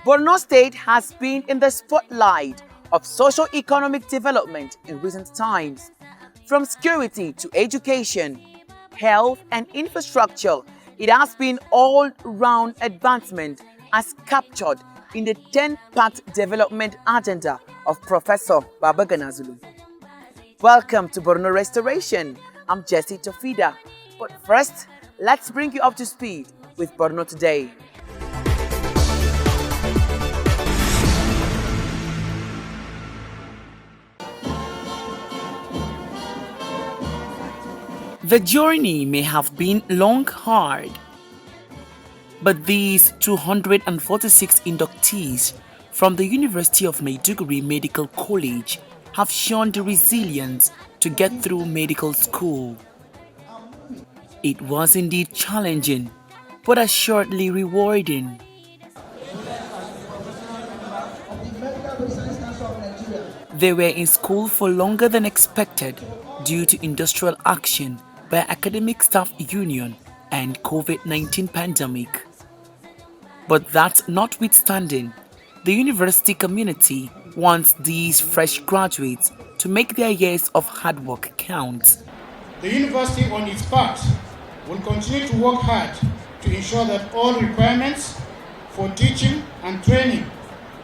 Borno State has been in the spotlight of socio-economic development in recent times. From security to education, health and infrastructure, it has been all-round advancement as captured in the 10-part development agenda of Professor Babagana Zulum. Welcome to Borno Restoration. I'm Jessie Tofida. But first, let's bring you up to speed with Borno Today. The journey may have been long, hard, but these 246 inductees from the University of Maiduguri Medical College have shown the resilience to get through medical school. It was indeed challenging, but assuredly rewarding. They were in school for longer than expected due to industrial action by Academic Staff Union and COVID-19 pandemic. But that notwithstanding, the university community wants these fresh graduates to make their years of hard work count. The university on its part will continue to work hard to ensure that all requirements for teaching and training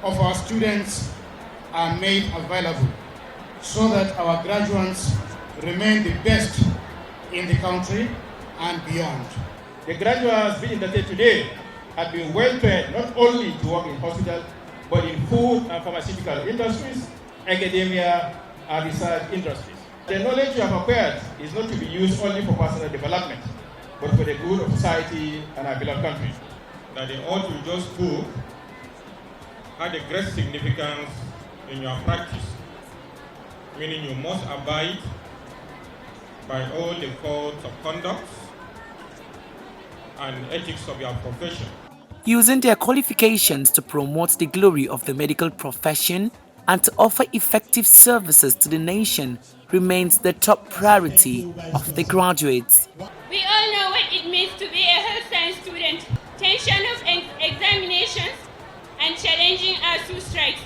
of our students are made available so that our graduates remain the best in the country and beyond. The graduates being inducted today have been well trained not only to work in hospitals, but in food and pharmaceutical industries, academia, and research industries. The knowledge you have acquired is not to be used only for personal development, but for the good of society and our beloved country. That the oath you just took had a great significance in your practice, meaning you must abide by all the codes of conduct and ethics of your profession. Using their qualifications to promote the glory of the medical profession and to offer effective services to the nation remains the top priority of the graduates. We all know what it means to be a health science student. Tension of examinations and challenging ASU strikes.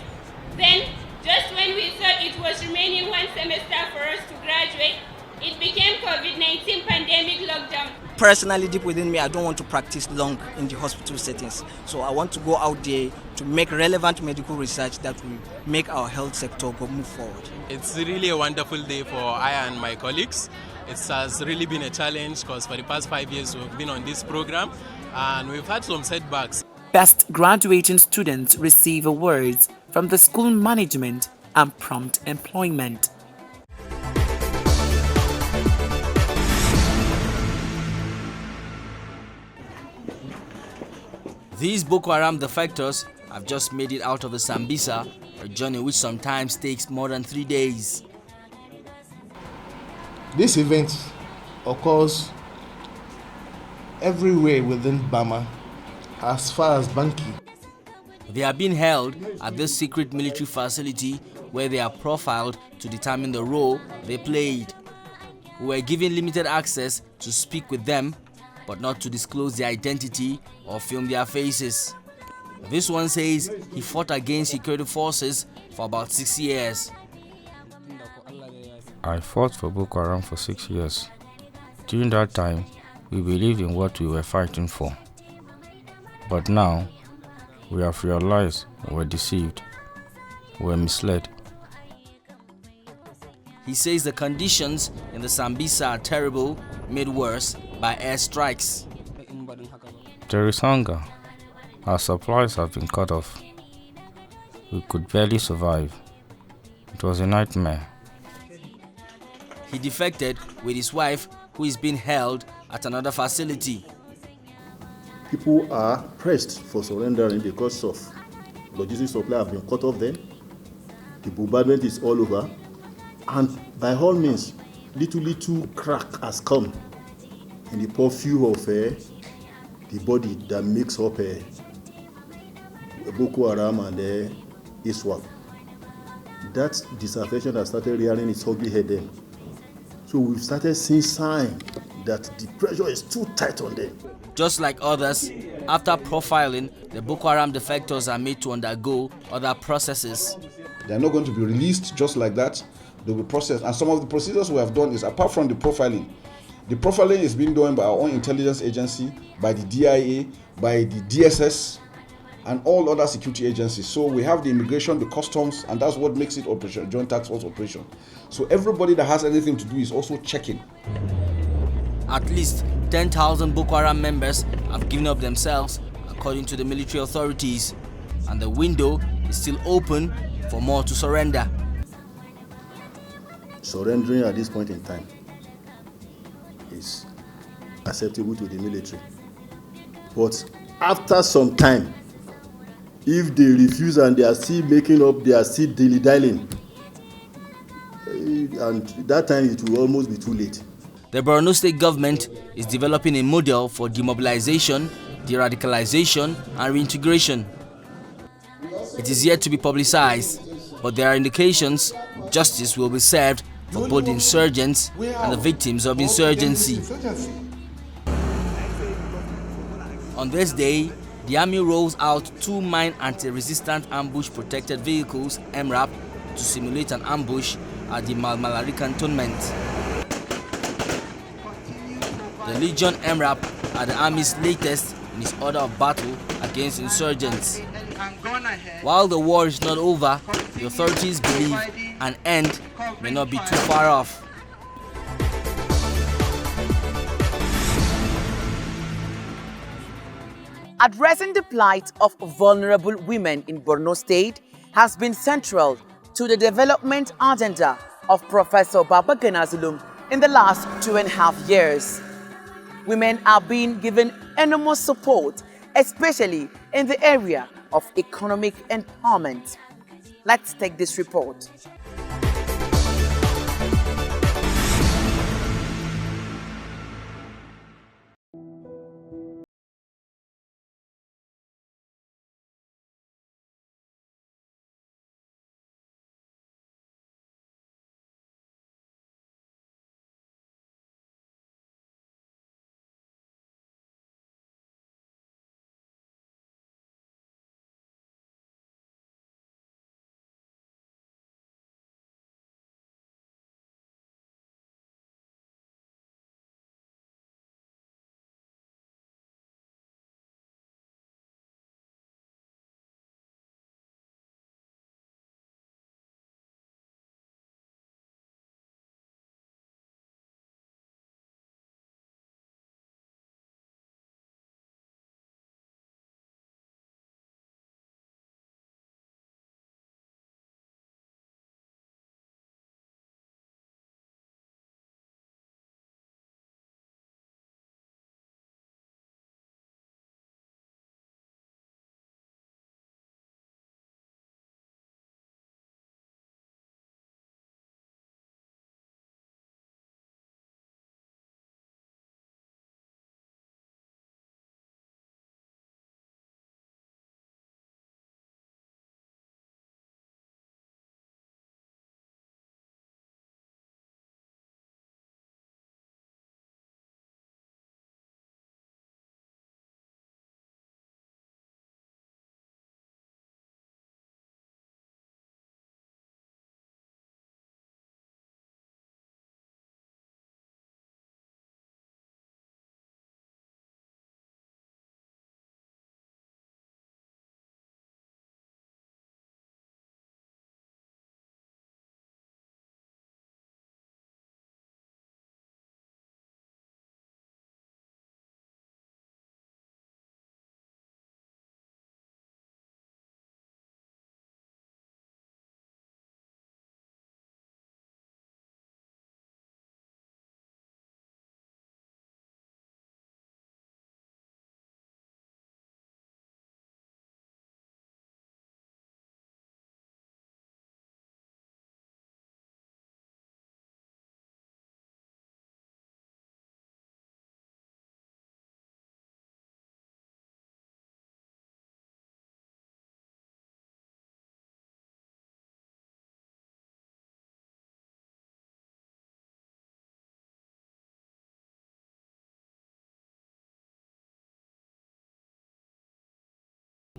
Then, just when we thought it was remaining one semester for us to graduate, it became COVID-19 pandemic lockdown. Personally, deep within me, I don't want to practice long in the hospital settings. So I want to go out there to make relevant medical research that will make our health sector go move forward. It's really a wonderful day for I and my colleagues. It has really been a challenge because for the past 5 years we've been on this program and we've had some setbacks. Best graduating students receive awards from the school management and prompt employment. These Boko Haram defectors have just made it out of the Sambisa, a journey which sometimes takes more than 3 days. This event occurs everywhere within Bama, as far as Banki. They are being held at this secret military facility where they are profiled to determine the role they played. We were given limited access to speak with them, but not to disclose their identity or film their faces. This one says he fought against security forces for about 6 years. I fought for Boko Haram for 6 years. During that time, we believed in what we were fighting for. But now, we have realized we were deceived, we were misled. He says the conditions in the Sambisa are terrible, made worse by airstrikes. There is hunger. Our supplies have been cut off. We could barely survive. It was a nightmare. He defected with his wife, who is being held at another facility. People are pressed for surrendering because of logistics supply have been cut off then. The bombardment is all over. And by all means, little crack has come in the purview of the body that makes up Boko Haram and ISWAP. That disaffection has started rearing its ugly head then. So we've started seeing signs that the pressure is too tight on them. Just like others, after profiling, the Boko Haram defectors are made to undergo other processes. They are not going to be released just like that. They will be processed. And some of the procedures we have done is, apart from the profiling is being done by our own intelligence agency, by the DIA, by the DSS, and all other security agencies. So we have the immigration, the customs, and that's what makes it operation, joint task force operation. So everybody that has anything to do is also checking. At least 10,000 Boko Haram members have given up themselves, according to the military authorities, and the window is still open for more to surrender. Surrendering at this point in time is acceptable to the military. But after some time, if they refuse and they are still making up, they are still dilly-dallying, and that time it will almost be too late. The Borno state government is developing a model for demobilization, de-radicalization and reintegration. It is yet to be publicized, but there are indications justice will be served for both the insurgents and the victims of insurgency. On this day, the army rolls out 2 mine anti-resistant ambush protected vehicles (MRAP) to simulate an ambush at the Malmalari cantonment. The Legion MRAP are the army's latest in its order of battle against insurgents. While the war is not over, the authorities believe an end may not be too far off. Addressing the plight of vulnerable women in Borno State has been central to the development agenda of Professor Babagana Zulum in the last 2.5 years. Women are being given enormous support, especially in the area of economic empowerment. Let's take this report.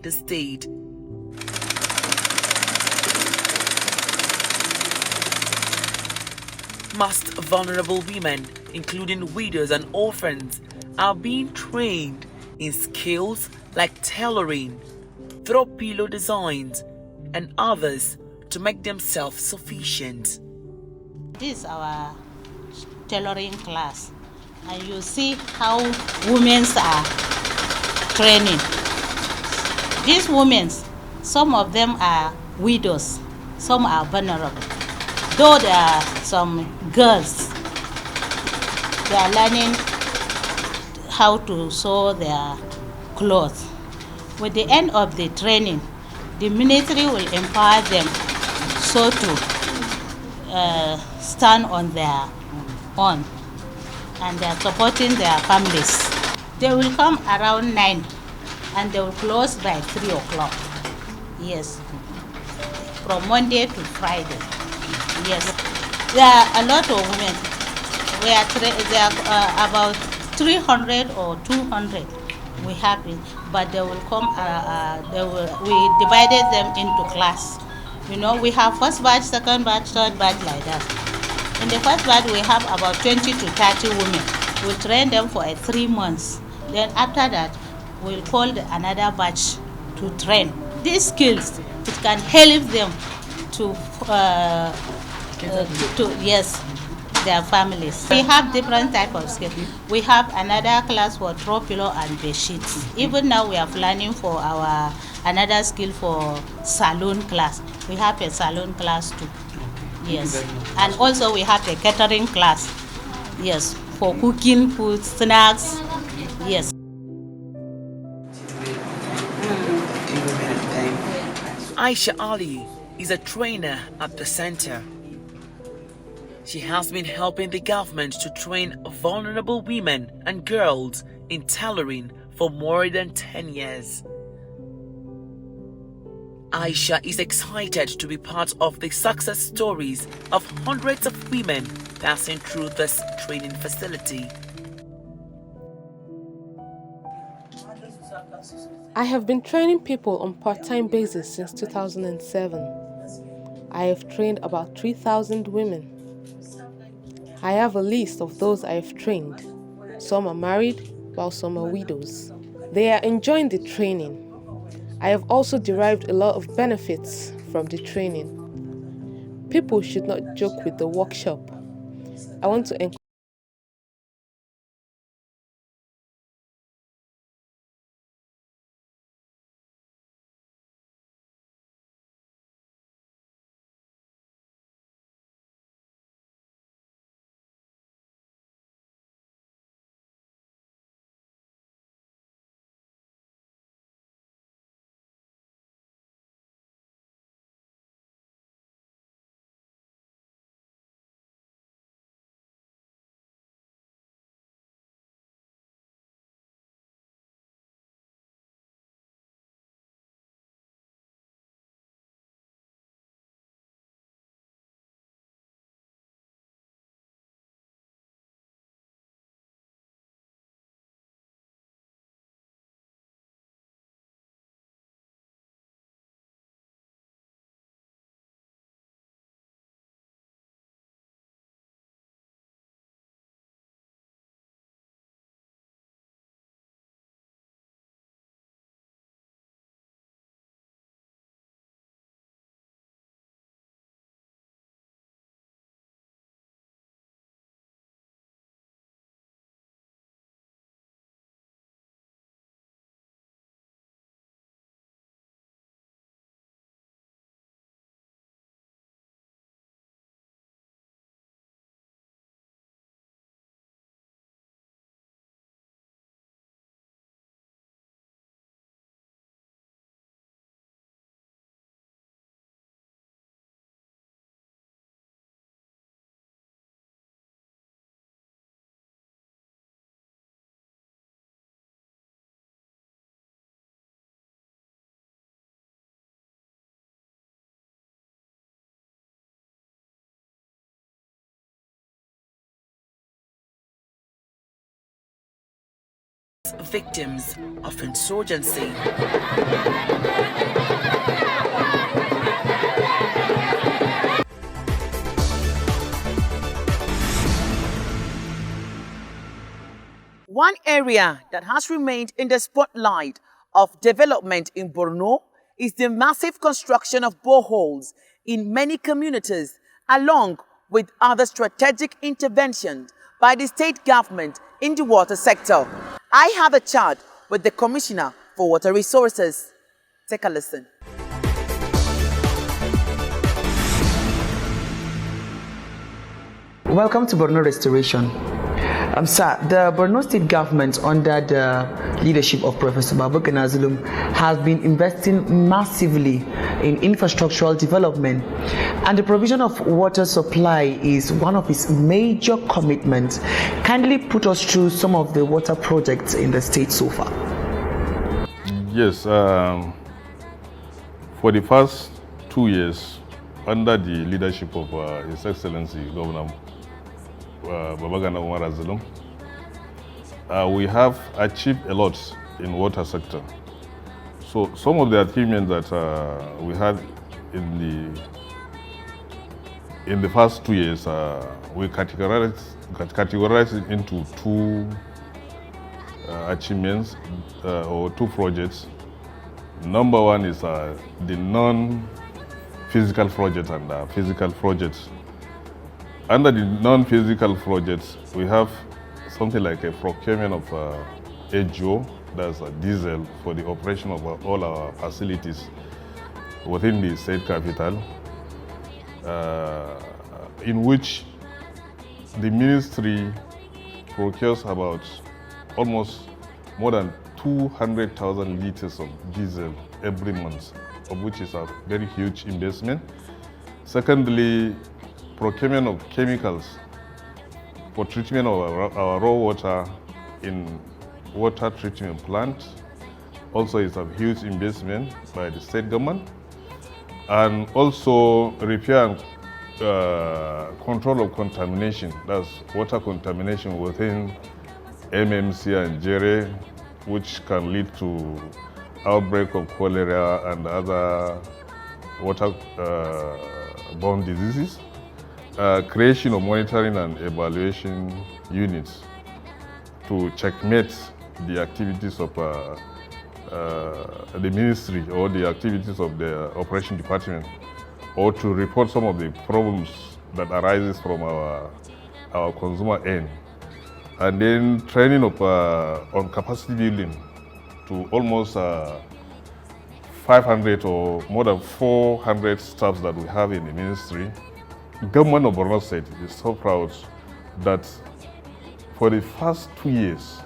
the state. Most vulnerable women, including widows and orphans, are being trained in skills like tailoring, throw pillow designs, and others to make them self-sufficient. This is our tailoring class, and you see how women are training. These women, some of them are widows, some are vulnerable. Though there are some girls, they are learning how to sew their clothes. With the end of the training, the military will empower them so to stand on their own, and they are supporting their families. They will come around 9 and they will close by 3 o'clock. Yes, from Monday to Friday. Yes, there are a lot of women. There are about 300 or 200 we have it, but they will come. We divided them into class. You know, we have first batch, second batch, third batch, like that. In the first batch, we have about 20 to 30 women. We train them for 3 months. Then after that, we'll call another batch to train. These skills, it can help them to yes, their families. We have different type of skills. We have another class for throw pillow and bed sheets. Even now we are planning for our another skill for saloon class. We have a saloon class too. Yes, and also we have a catering class. Yes, for cooking food, snacks. Yes. Aisha Ali is a trainer at the center. She has been helping the government to train vulnerable women and girls in tailoring for more than 10 years. Aisha is excited to be part of the success stories of hundreds of women passing through this training facility. I have been training people on part-time basis since 2007. I have trained about 3,000 women. I have a list of those I have trained. Some are married, while some are widows. They are enjoying the training. I have also derived a lot of benefits from the training. People should not joke with the workshop. I want to encourage victims of insurgency. One area that has remained in the spotlight of development in Borno is the massive construction of boreholes in many communities, along with other strategic interventions by the state government in the water sector. I have a chat with the Commissioner for Water Resources. Take a listen. Welcome to Borno Restoration. Sir, the Borno State government under the leadership of Professor Babagana Zulum has been investing massively in infrastructural development, and the provision of water supply is one of its major commitments. Kindly put us through some of the water projects in the state so far. Yes, for the past 2 years, under the leadership of His Excellency Governor Babagana Umar Zulum, we have achieved a lot in water sector. So some of the achievements that we had in the past 2 years, we categorize it into two achievements or two projects. Number one is the non-physical project and physical projects. Under the non-physical projects, we have something like a procurement of HGO, that's a diesel, for the operation of all our facilities within the state capital, in which the ministry procures about almost more than 200,000 liters of diesel every month, of which is a very huge investment. Secondly, procurement of chemicals for treatment of our raw water in water treatment plant also is a huge investment by the state government. And also repair and control of contamination, that's water contamination within MMC and Jere, which can lead to outbreak of cholera and other water-borne diseases. Creation of monitoring and evaluation units to checkmate the activities of the ministry or the activities of the operation department, or to report some of the problems that arises from our consumer end. And then training of on capacity building to almost 500 or more than 400 staffs that we have in the ministry. Government of Borno State is so proud that for the first 2 years,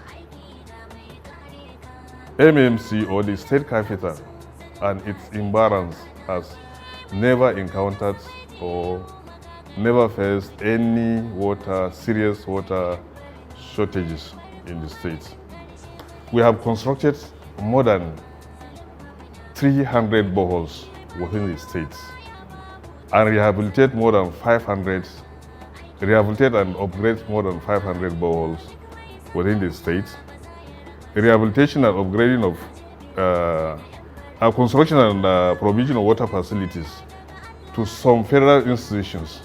MMC or the state capital and its environs has never encountered or never faced any serious water shortages in the state. We have constructed more than 300 boreholes within the state and rehabilitate and upgrade more than 500 boreholes within the state. Rehabilitation and upgrading of construction and provision of water facilities to some federal institutions,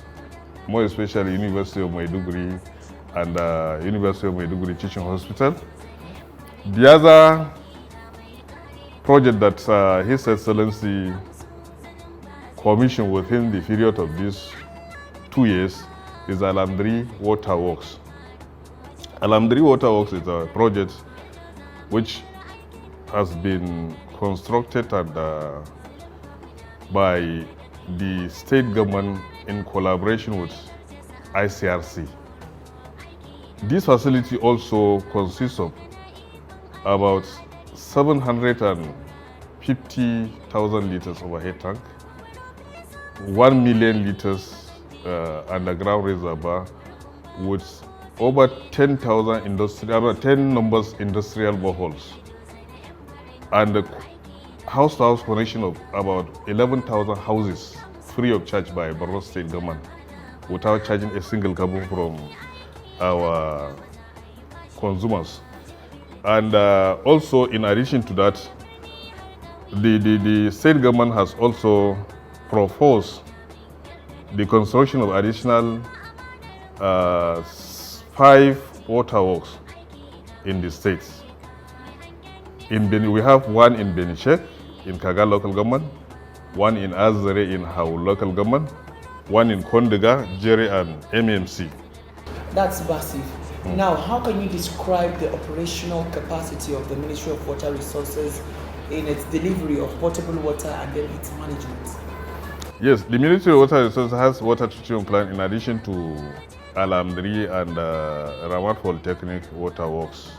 more especially University of Maiduguri and University of Maiduguri Teaching Hospital. The other project that His Excellency commissioned within the period of these 2 years is Landry Water Works. Landry Water Works is a project which has been constructed by the state government in collaboration with ICRC. This facility also consists of about 750,000 liters overhead tank, 1 million liters underground reservoir with over 10,000 industrial boreholes, and the house-to-house connection of about 11,000 houses free of charge by Borno State government without charging a single kobo from our consumers. And also, in addition to that, the state government has also proposed the construction of additional 5 waterworks in the states. In Beni, we have one in Benishek, in Kaga local government, one in Azare in Hau local government, one in Kondega, Jere and MMC. That's massive. Now, how can you describe the operational capacity of the Ministry of Water Resources in its delivery of potable water and then its management? Yes, the Ministry of Water Resources has water treatment plant in addition to Landry and Ramat Polytechnic Water Works,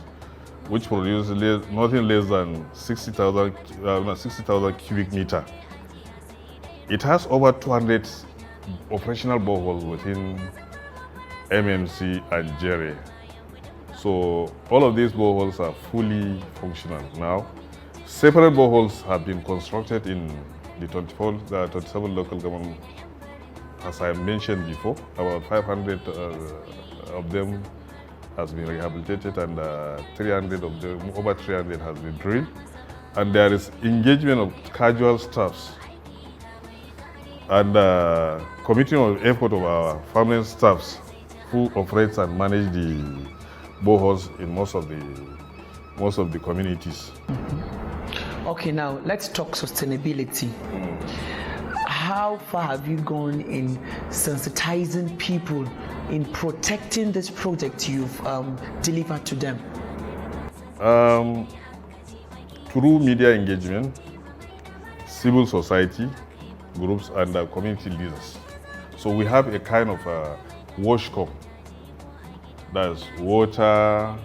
which produce nothing less than 60,000 cubic meter. It has over 200 operational boreholes within MMC and Jere. So all of these boreholes are fully functional now. Separate boreholes have been constructed in the 27 local government. As I mentioned before, about 500 of them has been rehabilitated and 300 of them, over 300 has been drilled. And there is engagement of casual staffs and committing of effort of our permanent staffs who operates and manage the boreholes in most of the communities. Okay, now let's talk sustainability. How far have you gone in sensitizing people in protecting this project you've delivered to them? Through media engagement, civil society groups and community leaders. So we have a kind of WASHCOM, that's water,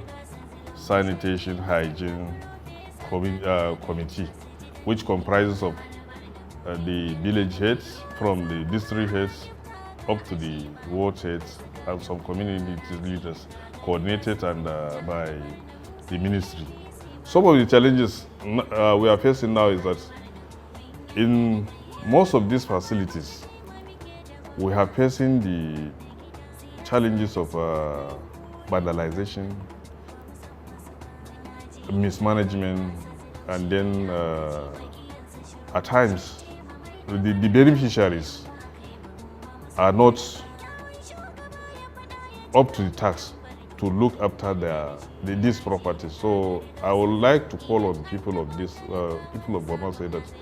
sanitation, hygiene committee, which comprises of the village heads, from the district heads up to the ward heads, and some community leaders, coordinated and by the ministry. Some of the challenges we are facing now is that in most of these facilities, we are facing the challenges of vandalization, mismanagement, and then at times the beneficiaries are not up to the task to look after these properties. So I would like to call on people of Borno State that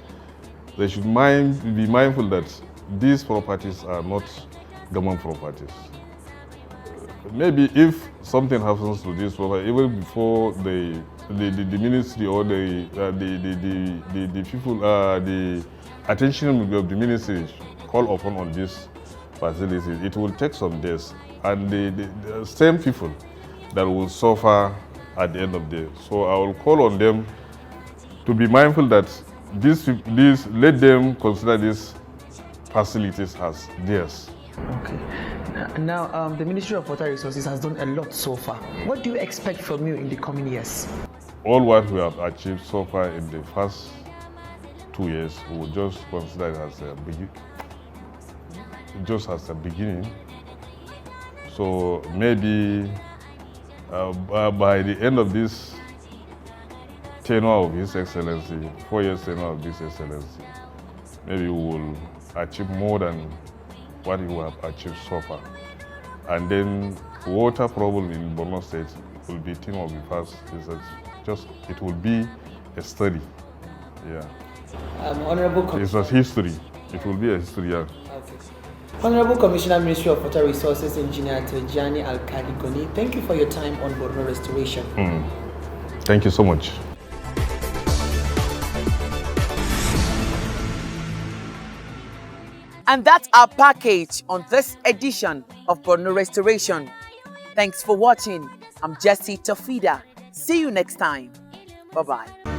they should be mindful that these properties are not government properties. Maybe if something happens to this property, even before the ministry or the people, the attention of the ministry call upon on these facilities, it will take some days, and the same people that will suffer at the end of the day. So I will call on them to be mindful that let them consider these facilities as theirs. Okay. Now, the Ministry of Water Resources has done a lot so far. What do you expect from you in the coming years? All what we have achieved so far in the first 2 years, we will just consider it as a beginning. So maybe by the end of this tenure of His Excellency, 4 years tenure of His Excellency, maybe we will achieve more than what we have achieved so far. And then water problem in Borno State will be thing of the past. It will be a study. Yeah. Honorable Commissioner. It's a history. It will be a history, yeah. Okay. Honorable Commissioner, Ministry of Water Resources, Engineer Tejani Alkadigoni, thank you for your time on Borno Restoration. Thank you so much. And that's our package on this edition of Borno Restoration. Thanks for watching. I'm Jessie Tafida. See you next time. Bye-bye.